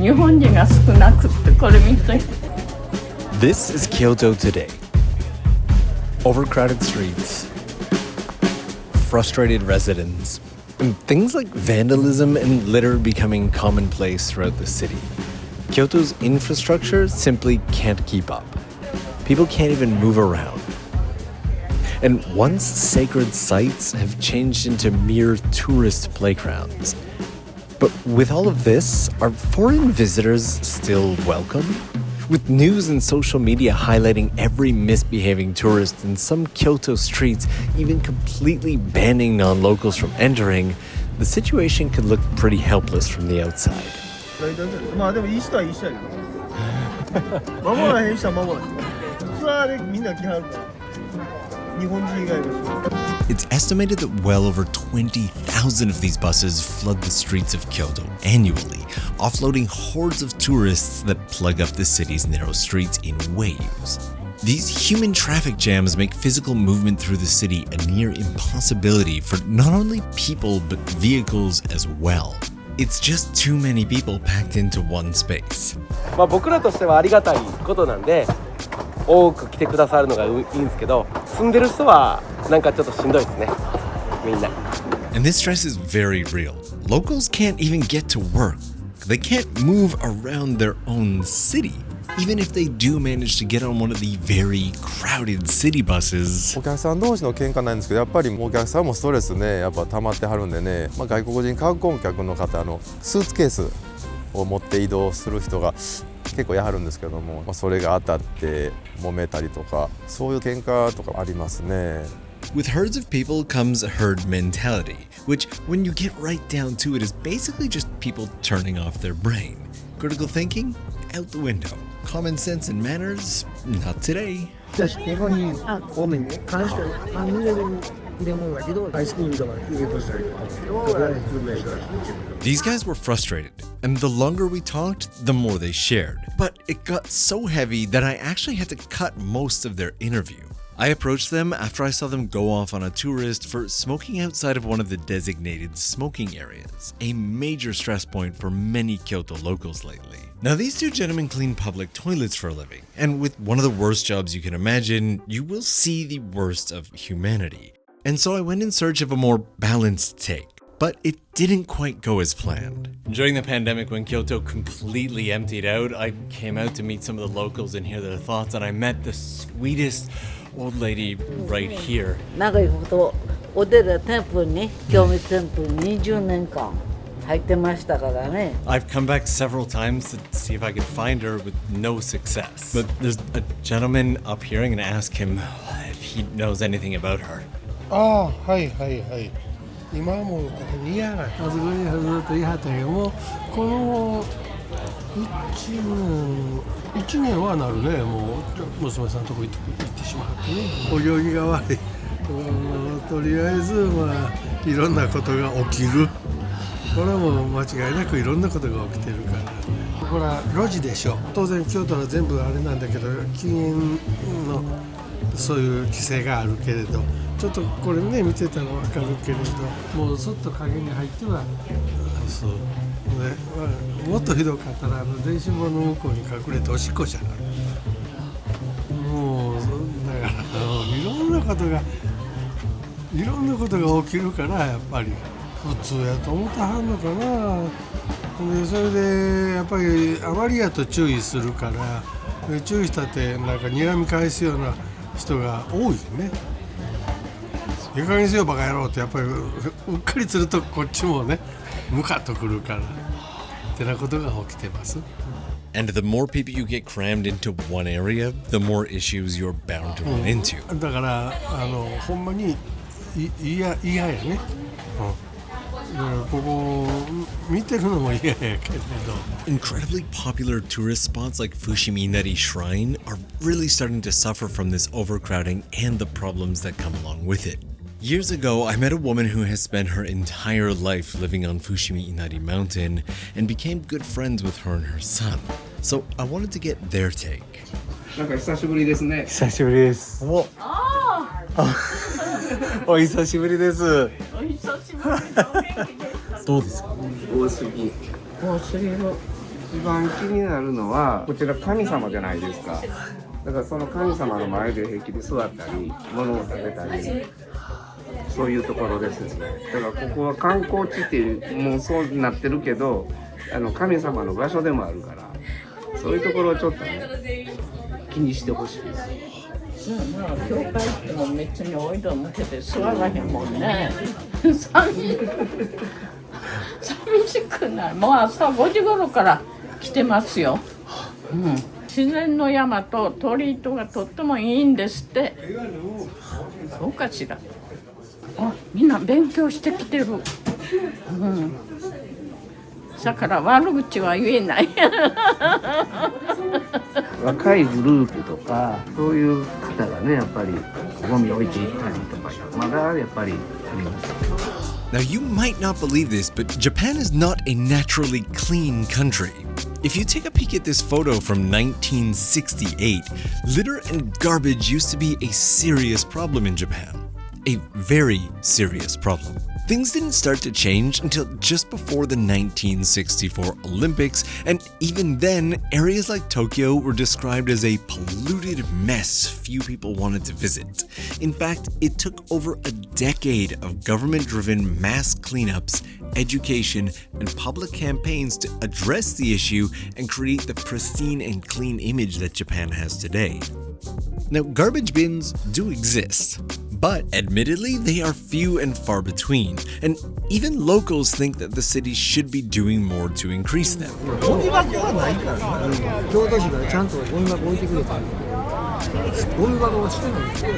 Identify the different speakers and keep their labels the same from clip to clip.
Speaker 1: 日本人が少なくってこれ見て。
Speaker 2: This is Kyoto today. Overcrowded streets, frustrated residents, and things like vandalism and litter becoming commonplace throughout the city. Kyoto's infrastructure simply can't keep up. People can't even move around. And once sacred sites have changed into mere tourist playgrounds. But with all of this, are foreign visitors still welcome? With news and social media highlighting every misbehaving tourist and some Kyoto streets even completely banning non-locals from entering, the situation could look pretty helpless from the outside. It's estimated that well over 20,000 of these buses flood the streets of Kyoto annually, offloading hordes of tourists that plug up the city's narrow streets in waves. These human traffic jams make physical movement through the city a near impossibility for not only people but vehicles as well. It's just too many people packed into one space.
Speaker 3: 僕らとしてはありがたいことなんで多く来てくださるのがいいんですけど、住んでる人はなんかちょっとしんどいですね、みんな。
Speaker 2: And this stress is very real. Locals can't even get to work. They can't move around their own city. Even if they do manage to get on one of the very crowded city buses.
Speaker 4: お客さん同士の喧嘩ないんですけど、やっぱりお客さんもストレスね、やっぱ溜まってはるんでね、外国人観光客の方スーツケースを持って移動する人が結構やはるんですけども、それが当たって揉めたりとか、そういう喧嘩とかありますね。
Speaker 2: With herds of people comes a herd mentality, which, when you get right down to it, is basically just people turning off their brain. Critical thinking? Out the window. Common sense and manners? Not today. These guys were frustrated, and the longer we talked, the more they shared. But it got so heavy that I actually had to cut most of their interview. I approached them after I saw them go off on a tourist for smoking outside of one of the designated smoking areas, a major stress point for many Kyoto locals lately. Now, these two gentlemen clean public toilets for a living, and with one of the worst jobs you can imagine, you will see the worst of humanity. And so I went in search of a more balanced take. But it didn't quite go as planned. During the pandemic, when Kyoto completely emptied out, I came out to meet some of the locals and hear their thoughts, and I met the sweetest old lady right here.
Speaker 5: 長いことお寺テンプルに興味テンプル20年間入ってましたからね。
Speaker 2: I've come back several times to see if I could find her with no success. But there's a gentleman up here. I'm going to ask him if he knows anything about her.
Speaker 6: はいはいはい。今はもう似合わない。あそこにずっと言いはったけども、この1年はなるね。もう娘さんのとこ行ってしまってね。お行儀が悪い。とりあえずいろんなことが起きる。これはもう間違いなくいろんなことが起きてるから。これは路地でしょ。当然京都は全部あれなんだけど、禁煙のそういう規制があるけれど。ちょっとこれね見てたら分かるけれど、もうそっと影に入ってはそうね、もっとひどかったら電信棒の向こうに隠れておしっこしゃがる。もうだからいろんなことが起きるからやっぱり普通やと思ってはんのかな。でそれでやっぱりあまりやと注意するから注意したってなんか睨み返すような人が多いよね。いい加減にせよバカ野郎ってやっぱりうっかりするとこっちもねムカッとくるからってなことが起きてます。
Speaker 2: And the more people you get crammed into one area, the more issues you're bound to run into.
Speaker 6: だからほんまに嫌やね。ここ見てるのも嫌やけれど。
Speaker 2: Incredibly popular tourist spots like Fushimi-inari Shrine are really starting to suffer from this overcrowding and the problems that come along with it. Years ago, I met a woman who has spent her entire life living on Fushimi-inari Mountain and became good friends with her and her son. So I wanted to get their take.
Speaker 7: なんか久しぶりですね。
Speaker 2: 久しぶりです。お久しぶりです。
Speaker 1: お久しぶりでお元気ですか。
Speaker 2: どうですか。
Speaker 7: 多すぎ。
Speaker 1: 多すぎる。
Speaker 7: 一番気になるのはこちら神様じゃないですか。だからその神様の前で平気で座ったり物を食べたりそういうところですよね。だからここは観光地ってもうそうなってるけど神様の場所でもあるからそういうところをちょっとね気にしてほしい。
Speaker 1: そうやな、教会っても別においど向けて座らへんもんね。寂しくない。もう朝5時頃から来てますよ。自然の山と鳥居がとってもいいんですって。そうかしら。あ、みんな勉強してきてる。だから悪口は言えない。
Speaker 7: 若いグループとかそういう方がねやっぱりゴミ置いていったりとかまだやっぱりあります。
Speaker 2: Now, you might not believe this, but Japan is not a naturally clean country. If you take a peek at this photo from 1968, litter and garbage used to be a serious problem in Japan. A very serious problem. Things didn't start to change until just before the 1964 Olympics, and even then, areas like Tokyo were described as a polluted mess few people wanted to visit. In fact, it took over a decade of government-driven mass cleanups, education, and public campaigns to address the issue and create the pristine and clean image that Japan has today. Now, garbage bins do exist, but admittedly, they are few and far between, and even locals think that the city should be doing more to increase them.
Speaker 8: ゴミ箱がないからね、京都市がちゃんとゴミ箱置いてくれたんで、ゴミ箱はしてないんですよ。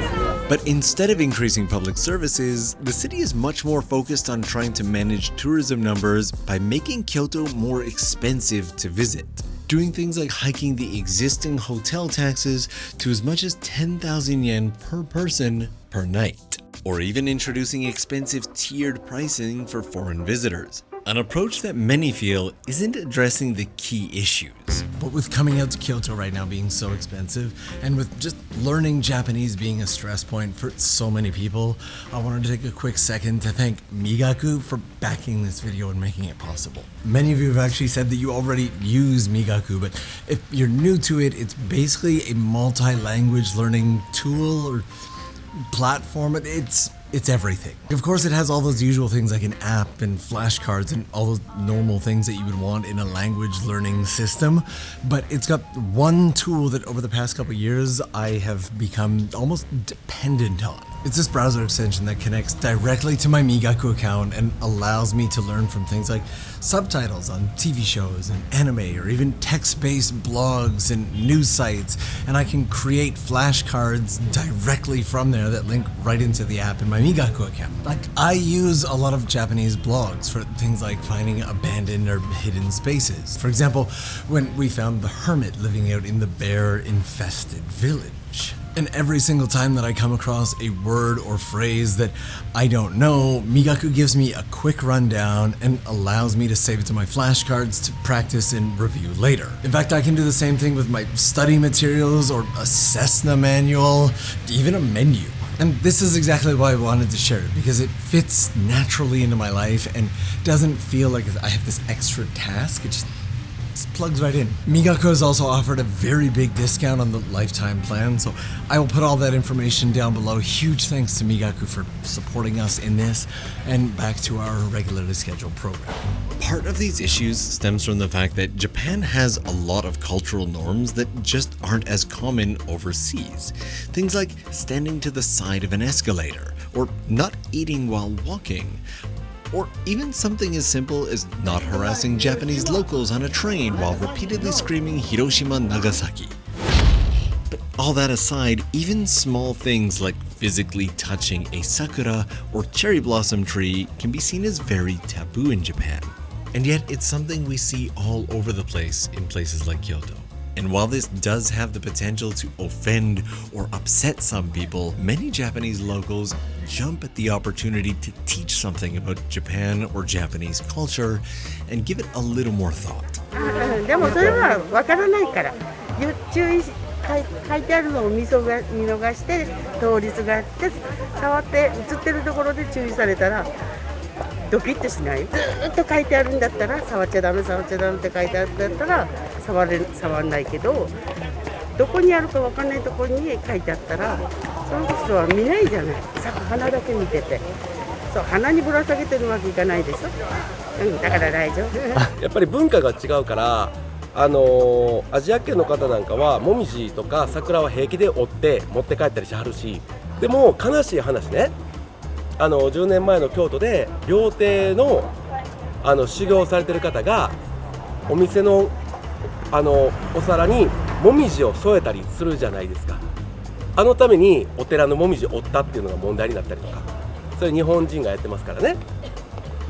Speaker 2: But instead of increasing public services, the city is much more focused on trying to manage tourism numbers by making Kyoto more expensive to visit. Doing things like hiking the existing hotel taxes to as much as 10,000 yen per person per night, or even introducing expensive tiered pricing for foreign visitors. An approach that many feel isn't addressing the key issues.
Speaker 9: But with coming out to Kyoto right now being so expensive, and with just learning Japanese being a stress point for so many people, I wanted to take a quick second to thank Migaku for backing this video and making it possible. Many of you have actually said that you already use Migaku, but if you're new to it, it's basically a multi-language learning tool or platform. It's everything. Of course, it has all those usual things like an app and flashcards and all those normal things that you would want in a language learning system. But it's got one tool that over the past couple years I have become almost dependent on. It's this browser extension that connects directly to my Migaku account and allows me to learn from things like subtitles on TV shows and anime, or even text-based blogs and news sites, and I can create flashcards directly from there that link right into the app in my Migaku account. Like, I use a lot of Japanese blogs for things like finding abandoned or hidden spaces. For example, when we found the hermit living out in the bear-infested village. And every single time that I come across a word or phrase that I don't know, Migaku gives me a quick rundown and allows me to save it to my flashcards to practice and review later. In fact, I can do the same thing with my study materials or a Cessna manual, even a menu. And this is exactly why I wanted to share it, because it fits naturally into my life and doesn't feel like I have this extra task. It just plugs right in. Migaku has also offered a very big discount on the lifetime plan, so I will put all that information down below. Huge thanks to Migaku for supporting us in this, and back to our regularly scheduled program.
Speaker 2: Part of these issues stems from the fact that Japan has a lot of cultural norms that just aren't as common overseas. Things like standing to the side of an escalator, or not eating while walking, or even something as simple as not harassing Japanese locals on a train while repeatedly screaming Hiroshima, Nagasaki. But all that aside, even small things like physically touching a sakura or cherry blossom tree can be seen as very taboo in Japan. And yet it's something we see all over the place in places like Kyoto. And while this does have the potential to offend or upset some people, many Japanese locals jump at the opportunity to teach something about Japan or Japanese culture and give it a little more thought.
Speaker 10: でもそれは分からないから注意書いてあるのを見逃して通りすがって触って映ってるところで注意されたらドキッとしない。ずーっと書いてあるんだったら触っちゃダメ触っちゃダメって書いてあるんだったら触んないけど、どこにあるかわかんないところに書いてあったらその人は見ないじゃない。花だけ見てて、そう鼻にぶら下げてるわけいかないでしょ、だから大丈夫
Speaker 3: やっぱり文化が違うから、アジア圏の方なんかはもみじとか桜は平気で折って持って帰ったりしはるし、でも悲しい話ね、10年前の京都で料亭の、修行されてる方がお店の、お皿にもみじを添えたりするじゃないですか。あのためにお寺のもみじを折ったっていうのが問題になったりとか、それ日本人がやってますからね。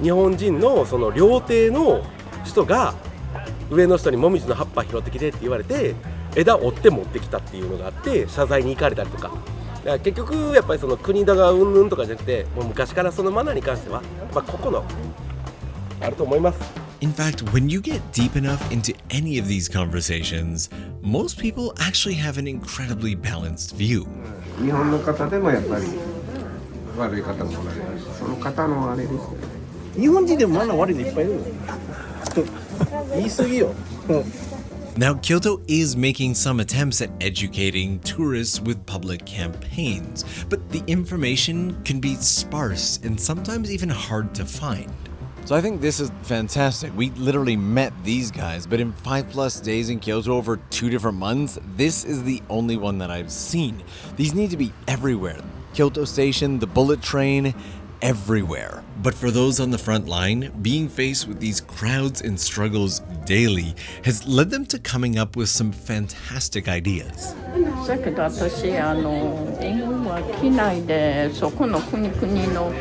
Speaker 3: 日本人のその料亭の人が上の人にもみじの葉っぱ拾ってきてって言われて枝折って持ってきたっていうのがあって謝罪に行かれたりとか、だから結局やっぱりその国だがうんぬんとかじゃなくて、もう昔からそのマナーに関しては個々のあると思います。
Speaker 2: In fact, when you get deep enough into any of these conversations, most people actually have an incredibly balanced view.
Speaker 7: 日本の方でもやっぱり悪い方もおられるし、その方のあれですよ。
Speaker 8: 日本人でもマナー悪いのいっぱいいるよ言い過ぎよ
Speaker 2: Now, Kyoto is making some attempts at educating tourists with public campaigns, but the information can be sparse and sometimes even hard to find.
Speaker 11: So I think this is fantastic. We literally met these guys, but in 5+ days in Kyoto over 2 different months, this is the only one that I've seen. These need to be everywhere. Kyoto Station, the bullet train, everywhere.
Speaker 2: But for those on the front line, being faced with these crowds and struggles daily has led them to coming up with some fantastic ideas.
Speaker 1: だけど私機内でそこの国々の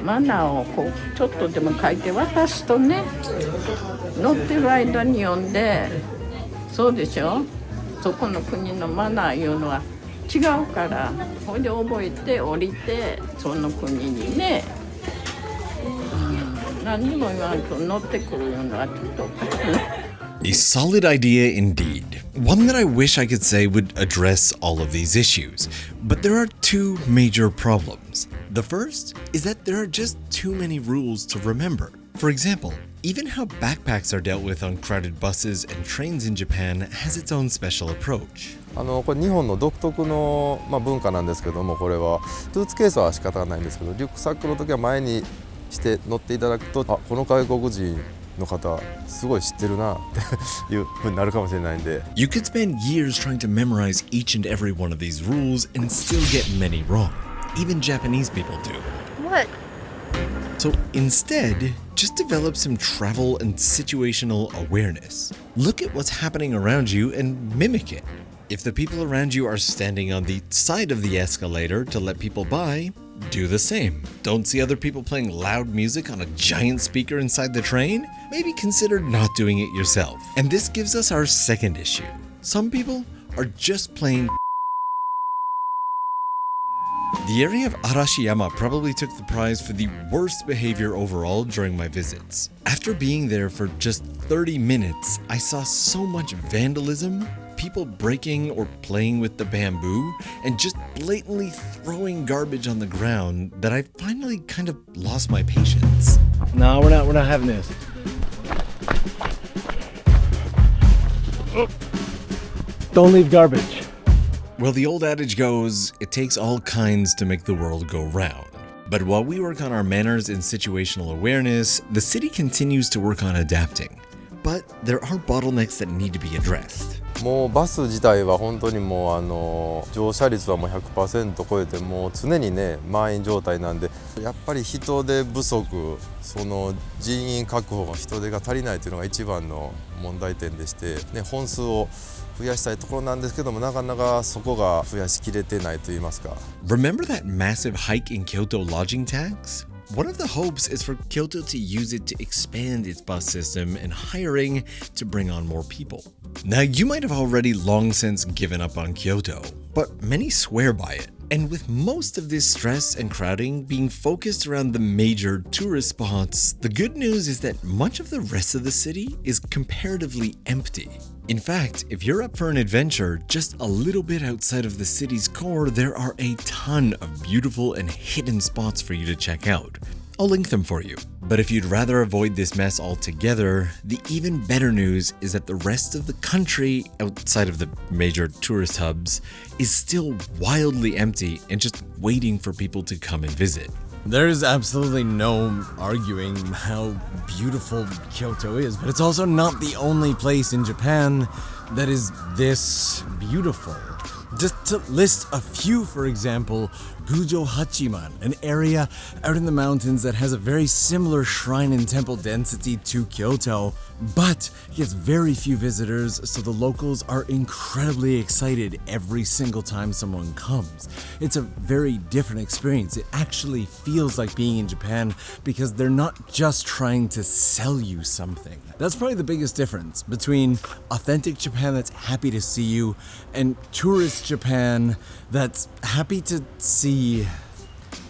Speaker 1: マナーをちょっとでも書いて渡すとね、乗ってる間に読んで、そうでしょ、そこの国のマナーいうのは違うから、それで覚えて降りてその国にね、何も言わんと乗ってくるいうのはちょっとおかしいね。
Speaker 2: A solid idea indeed. One that I wish I could say would address all of these issues. But there are 2 major problems. The first is that there are just too many rules to remember. For example, even how backpacks are dealt with on crowded buses and trains in Japan has its own special approach.
Speaker 4: これ日本の独特の、文化なんですけども、これはスーツケースは仕方がないんですけど、リュックサックの時は前にして乗っていただくと、この外国人の方すごい知ってるなっていう風になるかもしれないんで。
Speaker 2: You could spend years trying to memorize each and every one of these rules and still get many wrong. Even Japanese people do.
Speaker 10: What?
Speaker 2: So instead, just develop some travel and situational awareness. Look at what's happening around you and mimic it. If the people around you are standing on the side of the escalator to let people by, do the same. Don't see other people playing loud music on a giant speaker inside the train? Maybe consider not doing it yourself. And this gives us our second issue. Some people are just plain. The area of Arashiyama probably took the prize for the worst behavior overall during my visits. After being there for just 30 minutes, I saw so much vandalism, people breaking or playing with the bamboo, and just blatantly throwing garbage on the ground that I finally kind of lost my patience.
Speaker 8: No, we're not having this. Don't leave garbage.
Speaker 2: Well, the old adage goes, it takes all kinds to make the world go round. But while we work on our manners and situational awareness, the city continues to work on adapting. But there are bottlenecks that need to be addressed.
Speaker 4: もうバス自体は本当にもう乗車率はもう 100% 超えてもう常にね満員状態なんで、やっぱり人手不足、その人員確保、人手が足りないというのが一番の問題点でして、ね、本数を増やしたいところなんですけども、なかなかそこが増やしきれてないと言いますか。
Speaker 2: Remember that massive hike in Kyoto lodging tax? One of the hopes is for Kyoto to use it to expand its bus system and hiring to bring on more people. Now, you might have already long since given up on Kyoto, but many swear by it. And with most of this stress and crowding being focused around the major tourist spots, the good news is that much of the rest of the city is comparatively empty. In fact, if you're up for an adventure just a little bit outside of the city's core, there are a ton of beautiful and hidden spots for you to check out. I'll link them for you. But if you'd rather avoid this mess altogether, the even better news is that the rest of the country, outside of the major tourist hubs, is still wildly empty and just waiting for people to come and visit.
Speaker 9: There's absolutely no arguing how beautiful Kyoto is, but it's also not the only place in Japan that is this beautiful. Just to list a few, for example, Gujo Hachiman, an area out in the mountains that has a very similar shrine and temple density to Kyoto, but gets very few visitors, so the locals are incredibly excited every single time someone comes. It's a very different experience. It actually feels like being in Japan because they're not just trying to sell you something. That's probably the biggest difference between authentic Japan that's happy to see you and tourist Japan that's happy to see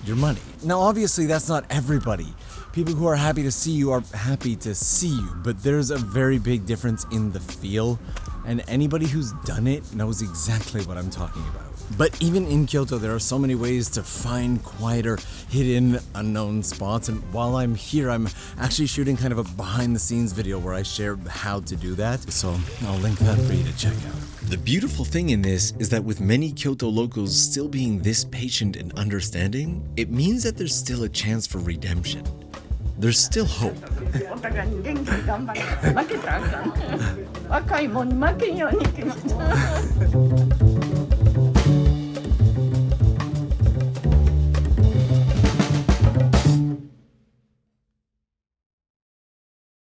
Speaker 9: your money. Now, obviously, that's not everybody. People who are happy to see you are happy to see you, but there's a very big difference in the feel, and anybody who's done it knows exactly what I'm talking about. But even in Kyoto, there are so many ways to find quieter, hidden, unknown spots, and while I'm here, I'm actually shooting kind of a behind-the-scenes video where I share how to do that, so I'll link that for you to check out.
Speaker 2: The beautiful thing in this is that with many Kyoto locals still being this patient and understanding, it means that there's still a chance for redemption. There's still hope.
Speaker 1: お互いに元気に頑張って負けたらあかん。若いもんに負けんように行きます。